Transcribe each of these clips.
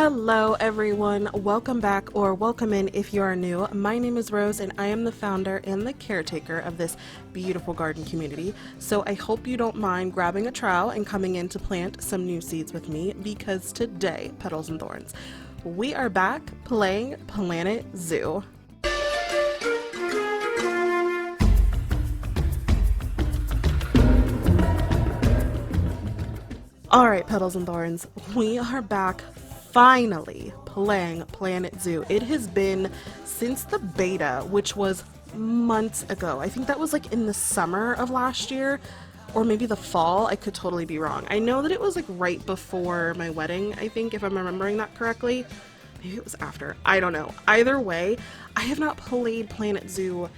Hello everyone, welcome back or welcome in if you are new. My name is Rose and I am the founder and the caretaker of this beautiful garden community. So I hope you don't mind grabbing a trowel and coming in to plant some new seeds with me, because today, Petals and Thorns, we are back playing Planet Zoo. Alright, Petals and Thorns, we are back finally playing Planet Zoo. It has been since the beta, which was months ago. I think that was like in the summer of last year, or maybe the fall. I could totally be wrong. I know that it was like right before my wedding, I think, if I'm remembering that correctly. Maybe it was after. I don't know. Either way, I have not played Planet Zoo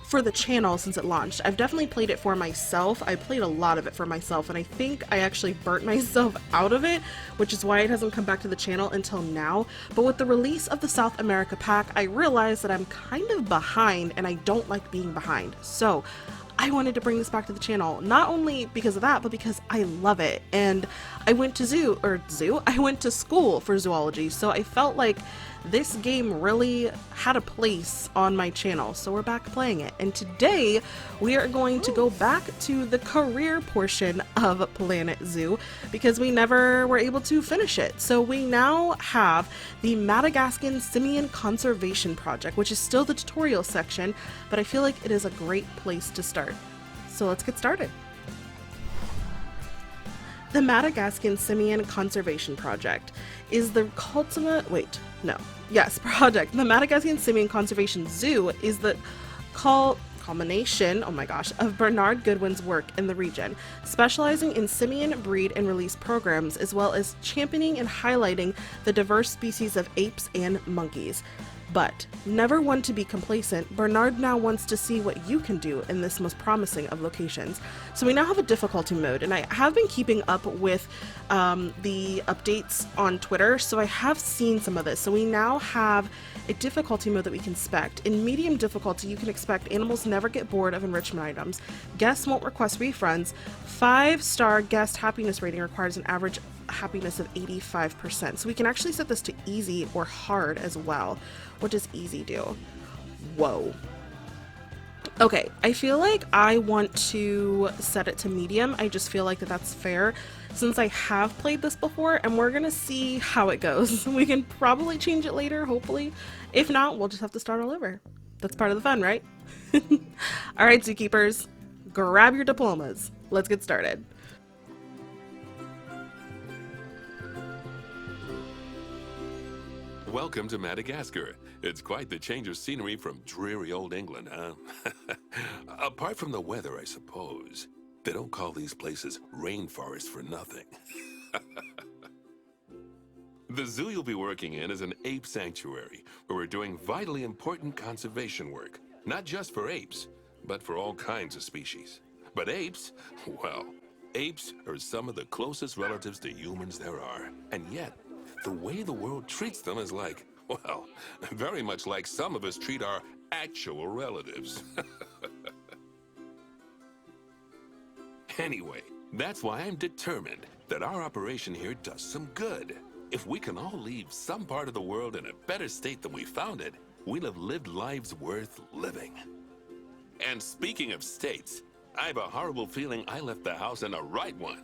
for the channel since it launched. I've definitely played it for myself. I played a lot of it for myself, and I think I actually burnt myself out of it, which is why it hasn't come back to the channel until now. But with the release of the South America pack, I realized that I'm kind of behind, and I don't like being behind. So I wanted to bring this back to the channel, not only because of that, but because I love it. And I went to I went to school for zoology, so I felt like this game really had a place on my channel, so we're back playing it. And today we are going to go back to the career portion of Planet Zoo, because we never were able to finish it. So we now have the Madagascar Simian Conservation Project, which is still the tutorial section, but I feel like it is a great place to start. So let's get started. The Madagascar Simian Conservation Project is the project. The Madagascar Simian Conservation Zoo is the culmination, of Bernard Goodwin's work in the region, specializing in simian breed and release programs, as well as championing and highlighting the diverse species of apes and monkeys. But never one to be complacent, Bernard now wants to see what you can do in this most promising of locations. So we now have a difficulty mode, and I have been keeping up with the updates on Twitter, so I have seen some of this. So we now have a difficulty mode that we can expect. In medium difficulty, you can expect animals never get bored of enrichment items, guests won't request refunds, 5-star guest happiness rating requires an average happiness of 85%. So we can actually set this to easy or hard as well. What does easy do? Whoa. Okay, I feel like I want to set it to medium. I just feel like that's fair since I have played this before, and we're gonna see how it goes. We can probably change it later, hopefully. If not, we'll just have to start all over. That's part of the fun, right? All right, zookeepers, grab your diplomas. Let's get started. Welcome to Madagascar. It's quite the change of scenery from dreary old England, huh? Apart from the weather, I suppose. They don't call these places rainforests for nothing. The zoo you'll be working in is an ape sanctuary, where we're doing vitally important conservation work. Not just for apes, but for all kinds of species. But apes, well, apes are some of the closest relatives to humans there are. And yet, the way the world treats them is like, well, very much like some of us treat our actual relatives. Anyway, that's why I'm determined that our operation here does some good. If we can all leave some part of the world in a better state than we found it, we'll have lived lives worth living. And speaking of states, I have a horrible feeling I left the house in a right one.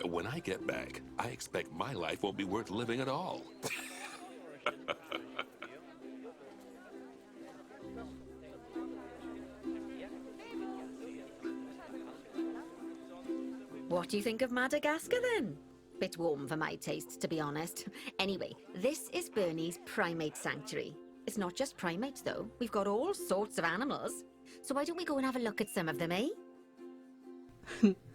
When I get back, I expect my life won't be worth living at all. What do you think of Madagascar then? Bit warm for my tastes, to be honest. Anyway, this is Bernie's Primate Sanctuary. It's not just primates though, we've got all sorts of animals. So why don't we go and have a look at some of them, eh?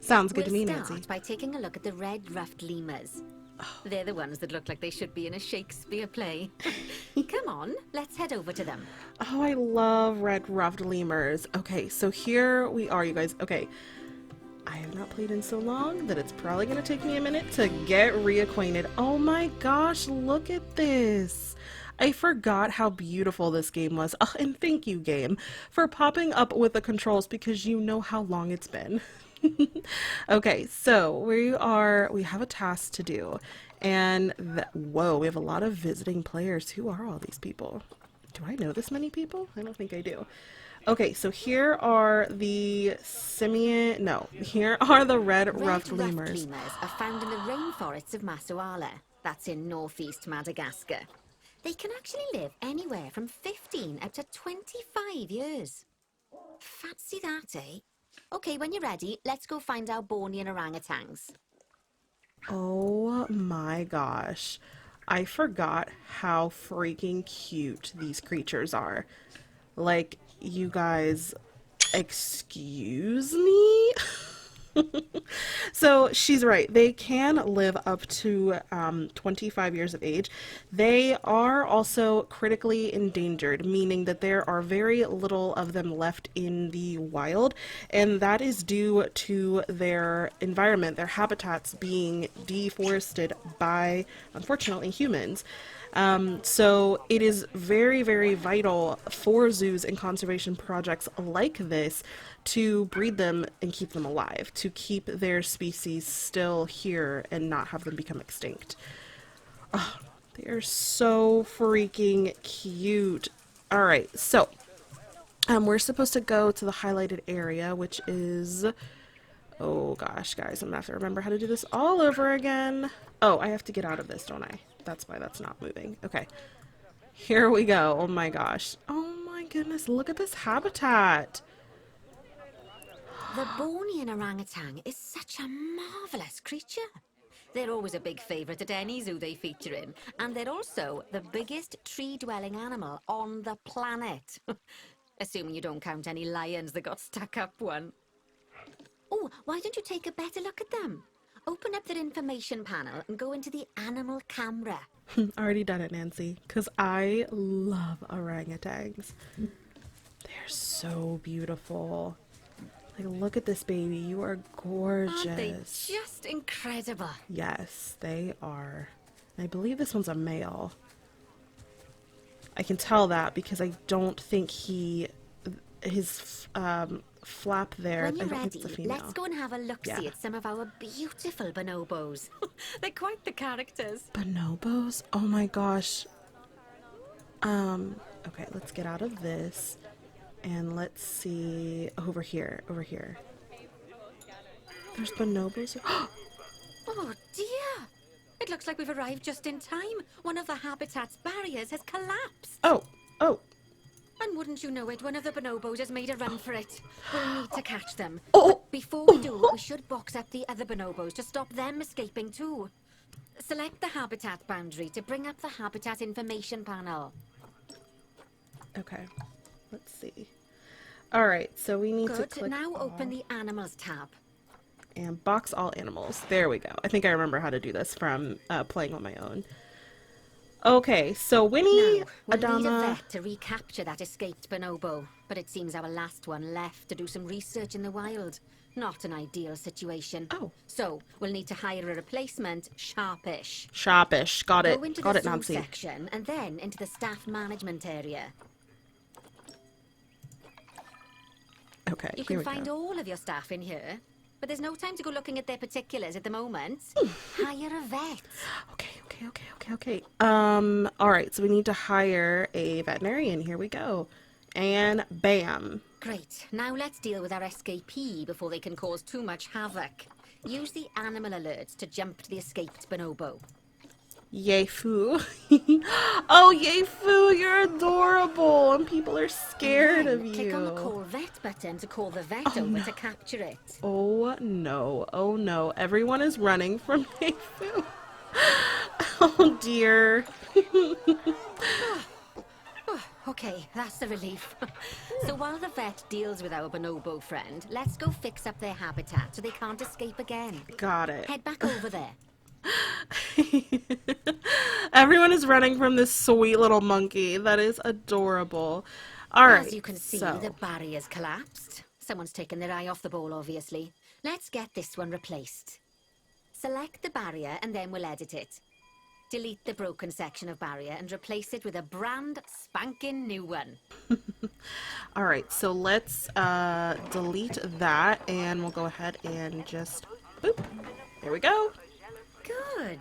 Sounds good to me, We'll Nancy. start by taking a look at the red-ruffed lemurs. They're the ones that look like they should be in a Shakespeare play. Come on, let's head over to them. Oh, I love red-ruffed lemurs. Okay, so here we are, you guys. Okay, I have not played in so long that it's probably going to take me a minute to get reacquainted. Oh my gosh, look at this. I forgot how beautiful this game was. Oh, and thank you, game, for popping up with the controls, because you know how long it's been. Okay, so we have a task to do, And whoa, we have a lot of visiting players. Who are all these people? Do I know this many people? I don't think I do. Okay, so here are the here are the red-ruffed lemurs. Lemurs are found in the rainforests of Masoala. That's in northeast Madagascar. They can actually live anywhere from 15 up to 25 years. Fancy that, eh? Okay, when you're ready, let's go find our Bornean orangutans. Oh my gosh. I forgot how freaking cute these creatures are. Like, you guys, excuse me? So she's right. They can live up to 25 years of age. They are also critically endangered, meaning that there are very little of them left in the wild, and that is due to their environment, their habitats being deforested by, unfortunately, humans. So it is very, very vital for zoos and conservation projects like this to breed them and keep them alive, to keep their species still here and not have them become extinct. Oh, they are so freaking cute. All right, so we're supposed to go to the highlighted area, which is, oh gosh, guys, I'm gonna have to remember how to do this all over again. Oh, I have to get out of this, don't I? That's why that's not moving. Okay, here we go. Oh my gosh. Oh my goodness, look at this habitat. The Bornean orangutan is such a marvelous creature. They're always a big favourite at any zoo they feature in, and they're also the biggest tree-dwelling animal on the planet. Assuming you don't count any lions that got stuck up one. Oh, why don't you take a better look at them? Open up their information panel and go into the animal camera. Already done it, Nancy, because I love orangutans. They're so beautiful. Like, look at this baby. You are gorgeous. Aren't they just incredible? Yes, they are. I believe this one's a male. I can tell that because I don't think his flap there. When you're I don't think ready, it's the female. let's go and have a look-see Yeah. at some of our beautiful bonobos. They're quite the characters. Bonobos? Oh my gosh. Okay, let's get out of this. And let's see over here, over here. There's bonobos. Oh dear! It looks like we've arrived just in time. One of the habitat's barriers has collapsed. Oh, oh. And wouldn't you know it, one of the bonobos has made a run for it. We'll need to catch them. Oh, But before we do, we should box up the other bonobos to stop them escaping too. Select the habitat boundary to bring up the habitat information panel. Okay. Let's see. All right, so we need to Good. click Now all open the animals tab. and box all animals. There we go. I think I remember how to do this from playing on my own. Okay, so Winnie, Now, we'll need a Adama. vet to recapture that escaped bonobo, but it seems our last one left to do some research in the wild. Not an ideal situation. Oh. So, we'll need to hire a replacement, Sharpish. Sharpish. Got it. Go into Got the it, zoo Nancy. section, and then into the staff management area. Okay, You here can we find go. all of your staff in here, but there's no time to go looking at their particulars at the moment. Hire a vet. Okay. All right, so we need to hire a veterinarian. Here we go. And bam. Great. Now let's deal with our escapee before they can cause too much havoc. Use the animal alerts to jump to the escaped bonobo. Yay-foo. Oh, Yay-foo, you're adorable. And people are scared And of then you. click on the call vet button to call the vet over to capture it. Oh no, oh no. Everyone is running from Yay-foo. Oh dear. Okay, that's a relief. So while the vet deals with our bonobo friend, let's go fix up their habitat so they can't escape again. Got it. Head back over there. Everyone is running from this sweet little monkey. That is adorable. All right. As you can see, so, the barrier's collapsed. Someone's taken their eye off the ball, obviously. Let's get this one replaced. Select the barrier and then we'll edit it. Delete the broken section of barrier and replace it with a brand spanking new one. all right, so let's delete that and we'll go ahead and just boop. There we go. Good.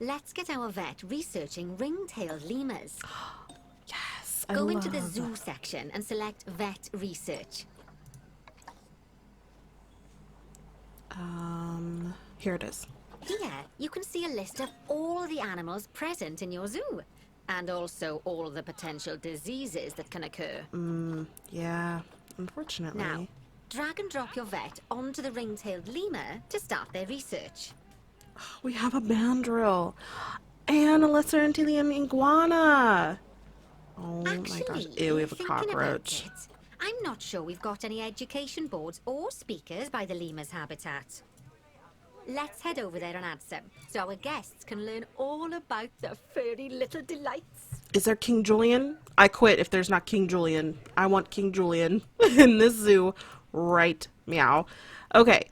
let's get our vet researching ring-tailed lemurs. Yes, I Go love. into the zoo section and select vet research. Here it is. Here, you can see a list of all the animals present in your zoo, and also all the potential diseases that can occur. Yeah, unfortunately. Now, drag and drop your vet onto the ring-tailed lemur to start their research. We have a mandrill and a lesser Antillean iguana. Oh my gosh. Actually, Ew, we have a thinking about cockroach. it, I'm not sure we've got any education boards or speakers by the lemur's habitat. Let's head over there and add some, so our guests can learn all about the furry little delights. Is there King Julien? I quit if there's not King Julien. I want King Julien in this zoo right meow. Okay,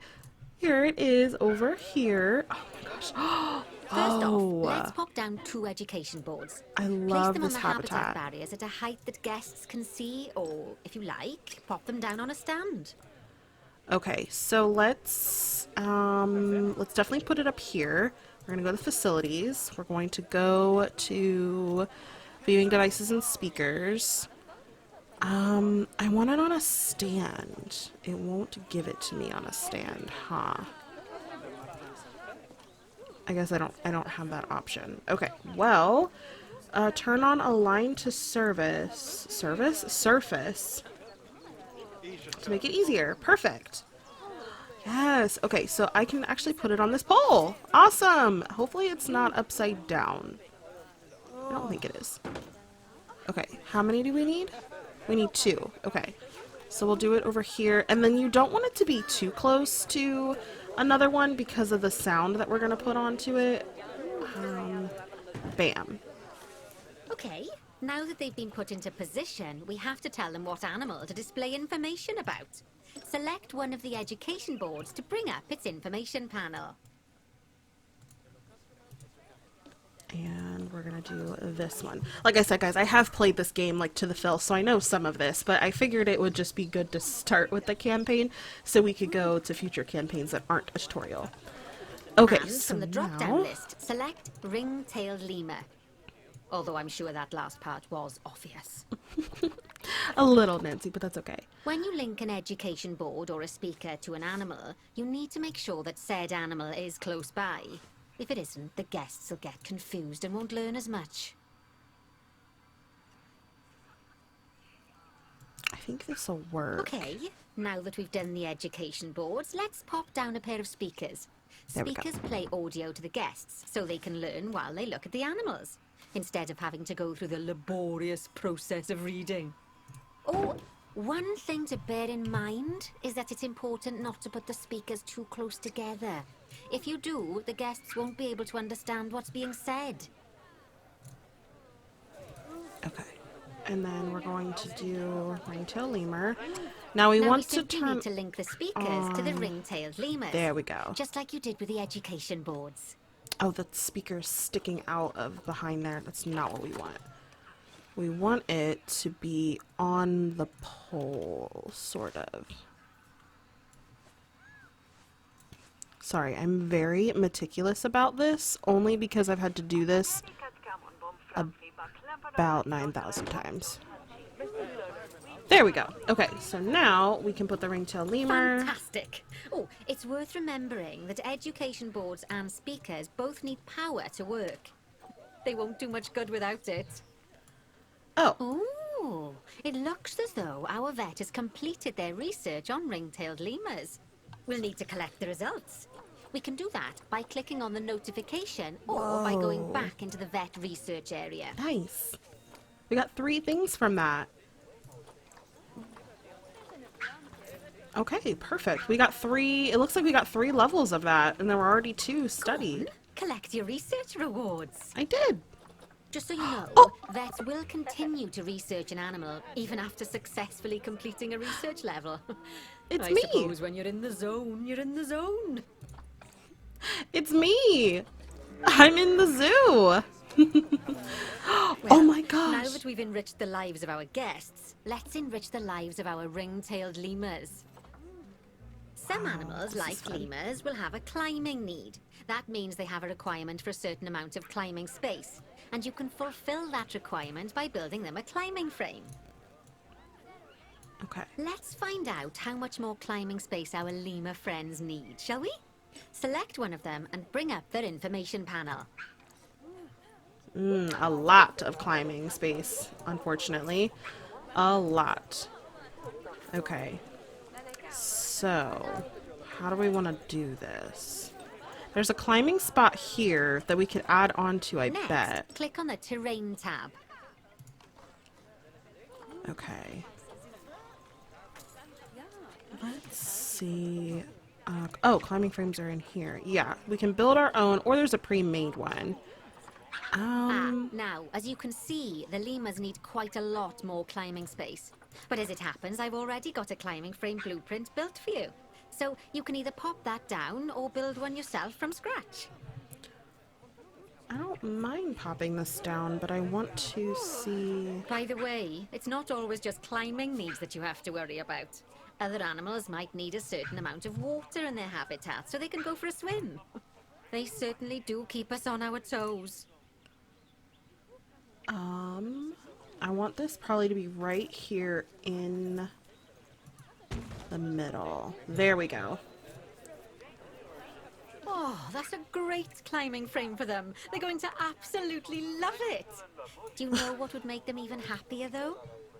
here it is over here. Oh my gosh. First off, let's pop down 2 education boards. I Place love them on this the habitat. barriers at a height that guests can see, or, if you like, pop them down on a stand. Okay, so let's definitely put it up here. We're gonna go to facilities. We're going to go to viewing devices and speakers. I want it on a stand. It won't give it to me on a stand, huh? I guess I don't have that option. Okay, well, turn on align to surface to make it easier. Perfect. Yes. Okay, so I can actually put it on this pole. Awesome. Hopefully it's not upside down. I don't think it is. Okay, how many do we need? We need 2. Okay, so we'll do it over here. And then you don't want it to be too close to another one because of the sound that we're going to put onto it. Bam. Okay, now that they've been put into position, we have to tell them what animal to display information about. Select one of the education boards to bring up its information panel. And we're gonna do this one. Like I said, guys, I have played this game like to the fill, so I know some of this, but I figured it would just be good to start with the campaign so we could go to future campaigns that aren't a tutorial. Okay, And so from the drop-down now... list, select ring-tailed lemur. Although I'm sure that last part was obvious. A little, Nancy, but that's okay. When you link an education board or a speaker to an animal, you need to make sure that said animal is close by. If it isn't, the guests will get confused and won't learn as much. I think this will work. Okay, now that we've done the education boards, let's pop down a pair of speakers. There we go. Speakers play audio to the guests, so they can learn while they look at the animals, instead of having to go through the laborious process of reading. Oh, one thing to bear in mind is that it's important not to put the speakers too close together. If you do, the guests won't be able to understand what's being said. Okay. And then we're going to do ring-tailed lemur. Now we want to turn... need to link the speakers to the ring-tailed lemurs. There we go. Just like you did with the education boards. Oh, the speaker's sticking out of behind there. That's not what we want. We want it to be on the pole, sort of. Sorry, I'm very meticulous about this, only because I've had to do this about 9,000 times. There we go. Okay, so now we can put the ring-tailed lemur. Fantastic. Oh, it's worth remembering that education boards and speakers both need power to work. They won't do much good without it. Oh. Oh, it looks as though our vet has completed their research on ring-tailed lemurs. We'll need to collect the results. We can do that by clicking on the notification or by going back into the vet research area. Nice. We got 3 things from that. Okay, perfect. We got 3, it looks like we got 3 levels of that, and there were already 2 studied. Collect your research rewards. I did. Just so you know, vets will continue to research an animal even after successfully completing a research level. It's I me. suppose when you're in the zone, you're in the zone. It's me. I'm in the zoo. Oh my gosh. Now that we've enriched the lives of our guests, let's enrich the lives of our ring-tailed lemurs. Some animals, this is like fun. lemurs, will have a climbing need. That means they have a requirement for a certain amount of climbing space. And you can fulfill that requirement by building them a climbing frame. Okay. Let's find out how much more climbing space our lemur friends need, shall we? Select one of them and bring up their information panel. A lot of climbing space, unfortunately. A lot. Okay. So, how do we want to do this? There's a climbing spot here that we could add on to, I Next, bet. click on the Terrain tab. Okay. Let's see. Oh, climbing frames are in here. Yeah, we can build our own, or there's a pre-made one. Now, as you can see, the lemurs need quite a lot more climbing space. But as it happens, I've already got a climbing frame blueprint built for you. So you can either pop that down or build one yourself from scratch. I don't mind popping this down, but I want to see... By the way, it's not always just climbing needs that you have to worry about. Other animals might need a certain amount of water in their habitat so they can go for a swim. They certainly do keep us on our toes. I want this probably to be right here in the middle. There we go. Oh, that's a great climbing frame for them. They're going to absolutely love it. Do you know what would make them even happier, though?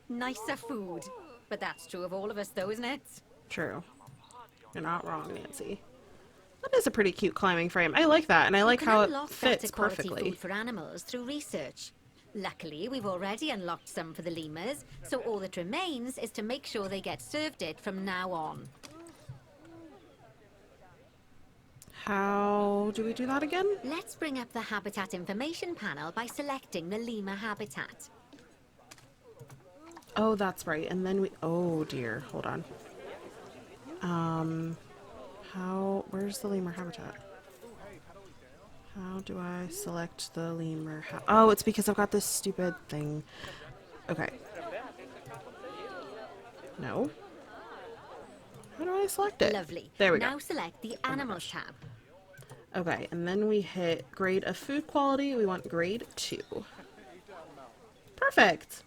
Nicer food. But that's true of all of us, though, isn't it? True. You're not wrong, Nancy. That is a pretty cute climbing frame. I like that, and I like how it fits perfectly. Food for animals through research. Luckily, we've already unlocked some for the lemurs, so all that remains is to make sure they get served it from now on. How do we do that again? Let's bring up the habitat information panel by selecting the lemur habitat. Oh, that's right. And then we... Oh, dear. Hold on. Where's the lemur habitat? How do I select the lemur Oh, it's because I've got this stupid thing. Okay. No. How do I select it? Lovely. There we go. Now select the Animals tab. Okay, and then we hit grade of food quality. We want grade 2. Perfect.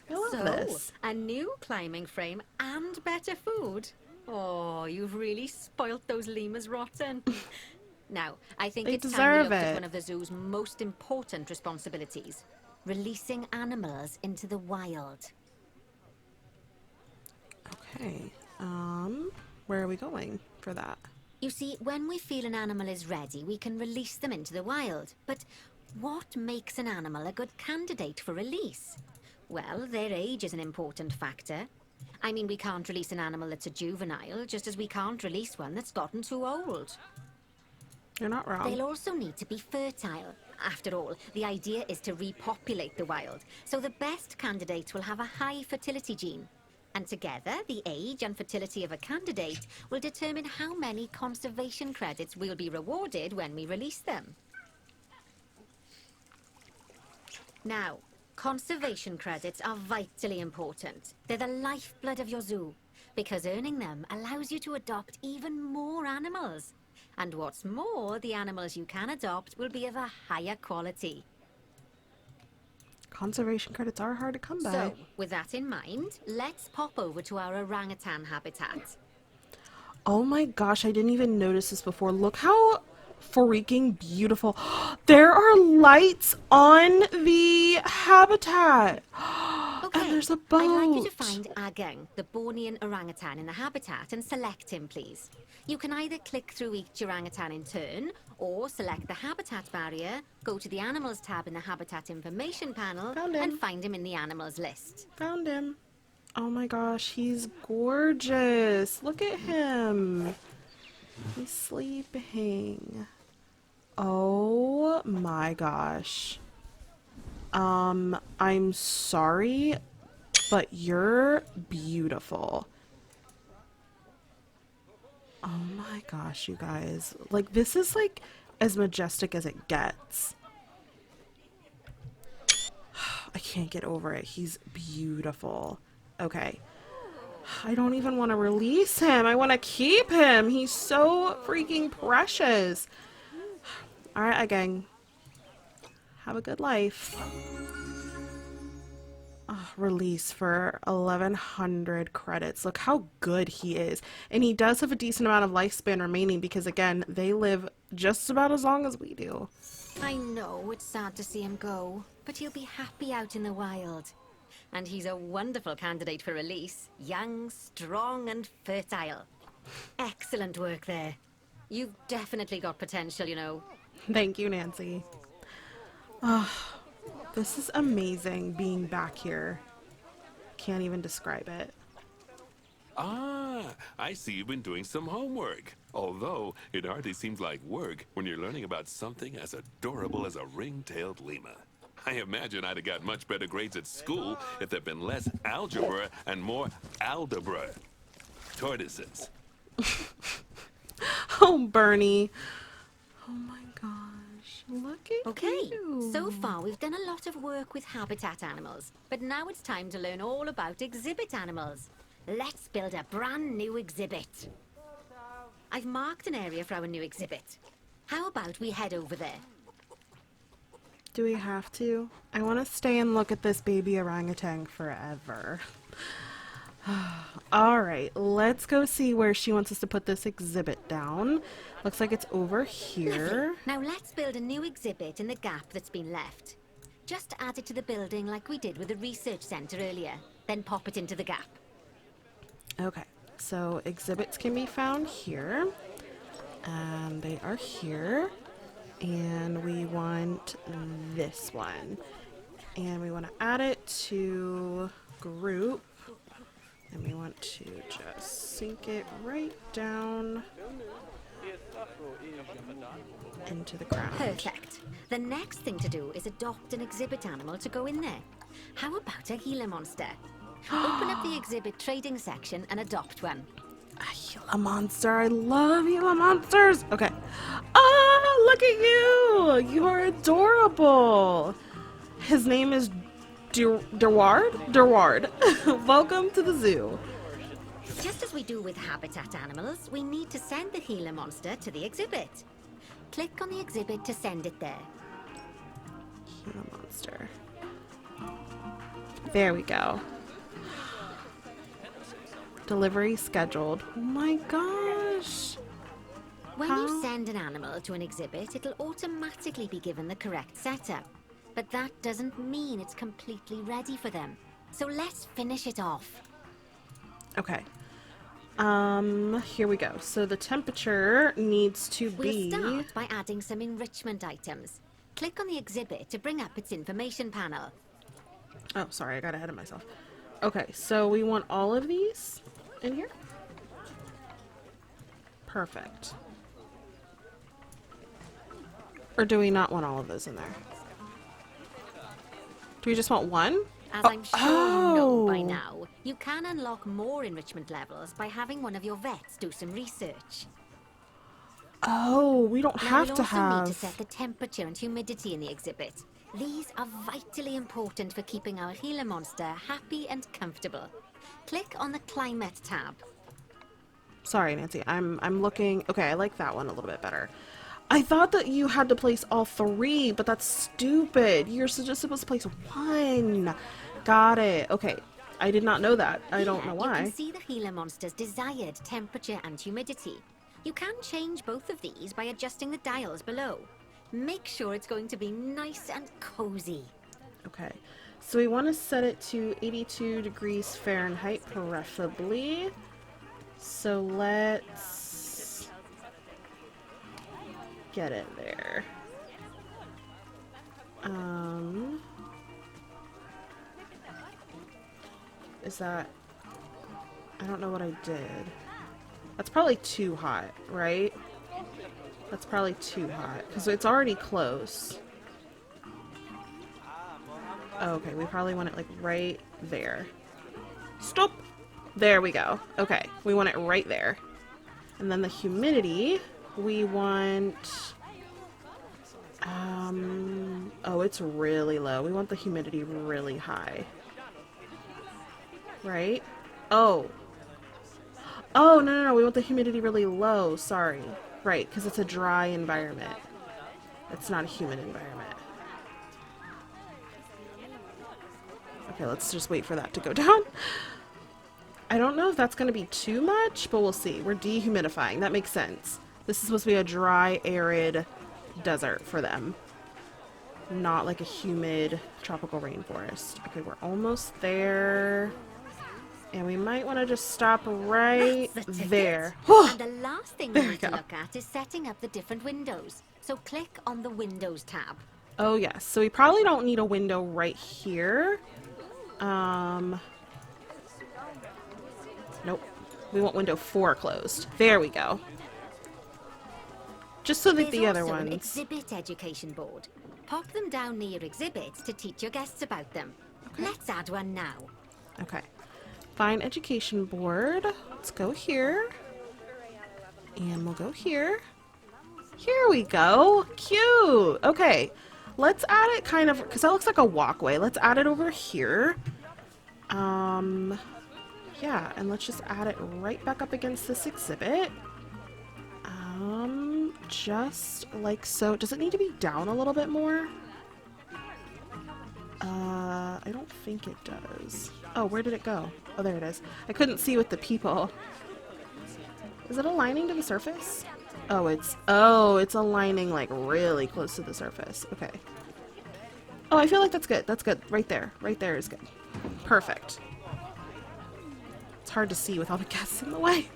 I love this. A new climbing frame and better food. Oh, you've really spoilt those lemurs rotten. Now, I think They it's time we deserve looked at it. one of the zoo's most important responsibilities. Releasing animals into the wild. Okay. Where are we going for that? You see, when we feel an animal is ready, we can release them into the wild. But what makes an animal a good candidate for release? Well, their age is an important factor. I mean, we can't release an animal that's a juvenile, just as we can't release one that's gotten too old. You're not wrong. They'll also need to be fertile. After all, the idea is to repopulate the wild, so the best candidates will have a high fertility gene. And together, the age and fertility of a candidate will determine how many conservation credits we'll be rewarded when we release them. Now, conservation credits are vitally important. They're the lifeblood of your zoo, because earning them allows you to adopt even more animals. And what's more, the animals you can adopt will be of a higher quality. Conservation credits are hard to come by. So, with that in mind, let's pop over to our orangutan habitat. Oh my gosh, I didn't even notice this before. Look how freaking beautiful. There are lights on the habitat. Okay, And there's a boat. I'd like you to find Agang, the Bornean orangutan in the habitat, and select him, please. You can either click through each orangutan in turn, or select the habitat barrier, go to the animals tab in the habitat information panel, Found him. and find him in the animals list. Found him. Oh my gosh, he's gorgeous. Look at him. He's sleeping. Oh my gosh. I'm sorry, but you're beautiful. Oh my gosh, you guys. Like, this is like as majestic as it gets. I can't get over it. He's beautiful. Okay. I don't even want to release him. I want to keep him. He's so freaking precious. All right, gang. Have a good life. Release for 1100 credits. Look how good he is. And he does have a decent amount of lifespan remaining because, again, they live just about as long as we do. I know it's sad to see him go, but he'll be happy out in the wild. And he's a wonderful candidate for release. Young, strong, and fertile. Excellent work there. You've definitely got potential, you know. Thank you, Nancy. This is amazing being back here. Can't even describe it. Ah, I see you've been doing some homework. Although, it hardly seems like work when you're learning about something as adorable as a ring-tailed lemur. I imagine I'd have got much better grades at school if there'd been less algebra and more aldebra. Tortoises. Oh, Bernie. Oh my gosh. Look at Okay, you. so far we've done a lot of work with habitat animals, but now it's time to learn all about exhibit animals. Let's build a brand new exhibit. I've marked an area for our new exhibit. How about we head over there? Do we have to? I want to stay and look at this baby orangutan forever. Alright, let's go see where she wants us to put this exhibit down. Looks like it's over here. Lovely. Now let's build a new exhibit in the gap that's been left. Just add it to the building like we did with the research center earlier, then pop it into the gap. Okay, so exhibits can be found here. And they are here. And we want this one. And we want to add it to group. And we want to just sink it right down into the ground. Perfect. The next thing to do is adopt an exhibit animal to go in there. How about a Gila monster? Open up the exhibit trading section and adopt one. A Gila monster. I love Gila monsters. Okay. Oh, look at you. You are adorable. His name is Derward? Derward. Welcome to the zoo. Just as we do with habitat animals, we need to send the Gila monster to the exhibit. Click on the exhibit to send it there. Gila monster. There we go. Delivery scheduled. Oh my gosh. When How? you send an animal to an exhibit, it'll automatically be given the correct setup. But that doesn't mean it's completely ready for them. So let's finish it off. Okay. Here we go. So the temperature needs to be... We'll start by adding some enrichment items. Click on the exhibit to bring up its information panel. Oh, sorry, I got ahead of myself. Okay, so we want all of these in here. Perfect. Or do we not want all of those in there? Do we just want one? As I'm sure you know by oh. now, you can unlock more enrichment levels by having one of your vets do some research. Oh, we don't Now have we'll to also have... need to set the temperature and humidity in the exhibit. These are vitally important for keeping our Gila monster happy and comfortable. Click on the Climate tab. Sorry, Nancy. I'm looking... Okay, I like that one a little bit better. I thought that you had to place all three, but that's stupid. You're just supposed to place one. Got it. Okay. I did not know that. I don't know why. You can see the Gila monster's desired temperature and humidity. You can change both of these by adjusting the dials below. Make sure it's going to be nice and cozy. Okay. So we want to set it to 82 degrees Fahrenheit, preferably. So let's get it there. Is that... I don't know what I did. That's probably too hot, right? That's probably too hot, because it's already close. Oh, okay, we probably want it like right there. Stop! There we go. Okay, we want it right there. And then the humidity, we want... oh, it's really low. We want the humidity really high. Right? Oh, Oh, no, no, no, we want the humidity really low. Sorry. Right, because it's a dry environment. It's not a humid environment. Okay, let's just wait for that to go down. I don't know if that's going to be too much, but we'll see. We're dehumidifying. That makes sense. This is supposed to be a dry, arid desert for them. Not like a humid tropical rainforest. Okay, we're almost there. And we might want to just stop right there. And the last thing we There we need to go. look at is setting up the different windows. So click on the Windows tab. Oh yes, so we probably don't need a window right here. Nope. We want window 4 closed. There we go. Just so that There's the other also an ones. exhibit education board. Pop them down near your exhibits to teach your guests about them. Let's add one now. Okay. Find education board. Let's go here. And we'll go here. Here we go. Cute. Okay. Let's add it kind of, because that looks like a walkway. Let's add it over here. Yeah, and let's just add it right back up against this exhibit. Just like so. Does it need to be down a little bit more? I don't think it does. Oh, where did it go? Oh, there it is. I couldn't see with the people. Is it aligning to the surface? Oh, it's aligning like really close to the surface. Okay. Oh, I feel like that's good. That's good. Right there. Right there is good. Perfect. It's hard to see with all the guests in the way.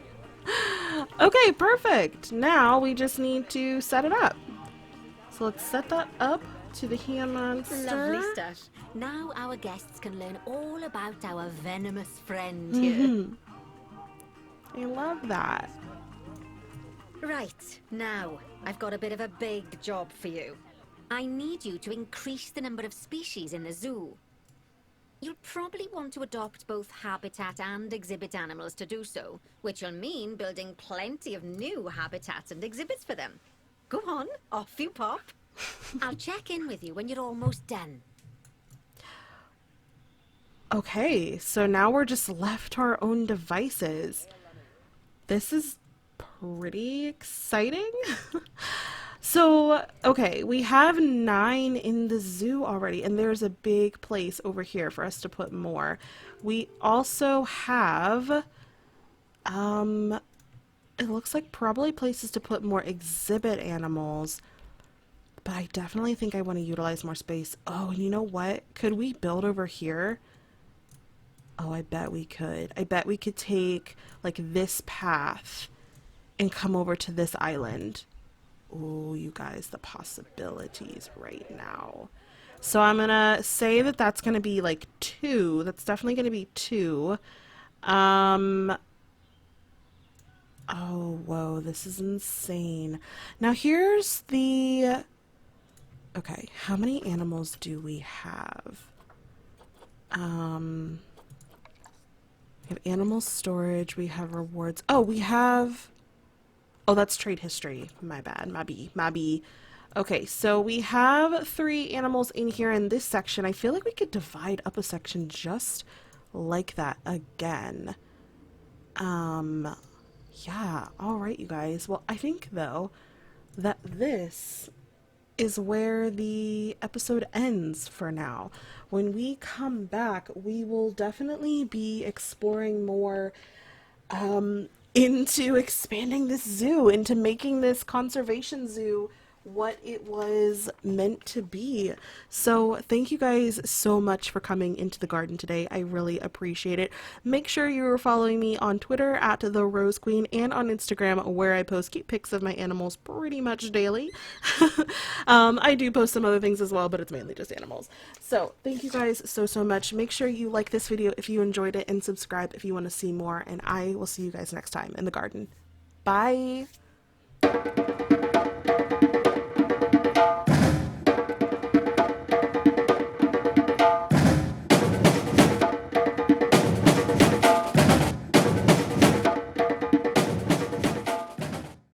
Okay, perfect. Now we just need to set it up. So let's set that up to the hand monster. Lovely stuff. Now our guests can learn all about our venomous friend here. I love that. Right, now, I've got a bit of a big job for you. I need you to increase the number of species in the zoo. You'll probably want to adopt both habitat and exhibit animals to do so, which will mean building plenty of new habitats and exhibits for them. Go on, off you pop. I'll check in with you when you're almost done. Okay, so now we're just left to our own devices. This is pretty exciting. So, okay, we have 9 in the zoo already, and there's a big place over here for us to put more. We also have, it looks like probably places to put more exhibit animals, but I definitely think I want to utilize more space. Oh, and you know what? Could we build over here? Oh, I bet we could. I bet we could take, like, this path and come over to this island. Oh, you guys, the possibilities right now. So I'm gonna say that that's gonna be like 2. That's definitely gonna be 2. Oh, whoa, this is insane. Now here's the... Okay, how many animals do we have? We have animal storage, we have rewards. Oh, we have... Oh, that's trade history. My bad. My B. Okay, so we have 3 animals in here in this section. I feel like we could divide up a section just like that again. Yeah. All right, you guys. Well, I think, though, that this is where the episode ends for now. When we come back, we will definitely be exploring more, into expanding this zoo, into making this conservation zoo what it was meant to be. So thank you guys so much for coming into the garden today. I really appreciate it. Make sure you're following me on Twitter at the Rose Queen and on Instagram, where I post cute pics of my animals pretty much daily. I do post some other things as well, but it's mainly just animals. So thank you guys so much. Make sure you like this video if you enjoyed it, and subscribe if you want to see more, and I will see you guys next time in the garden. Bye.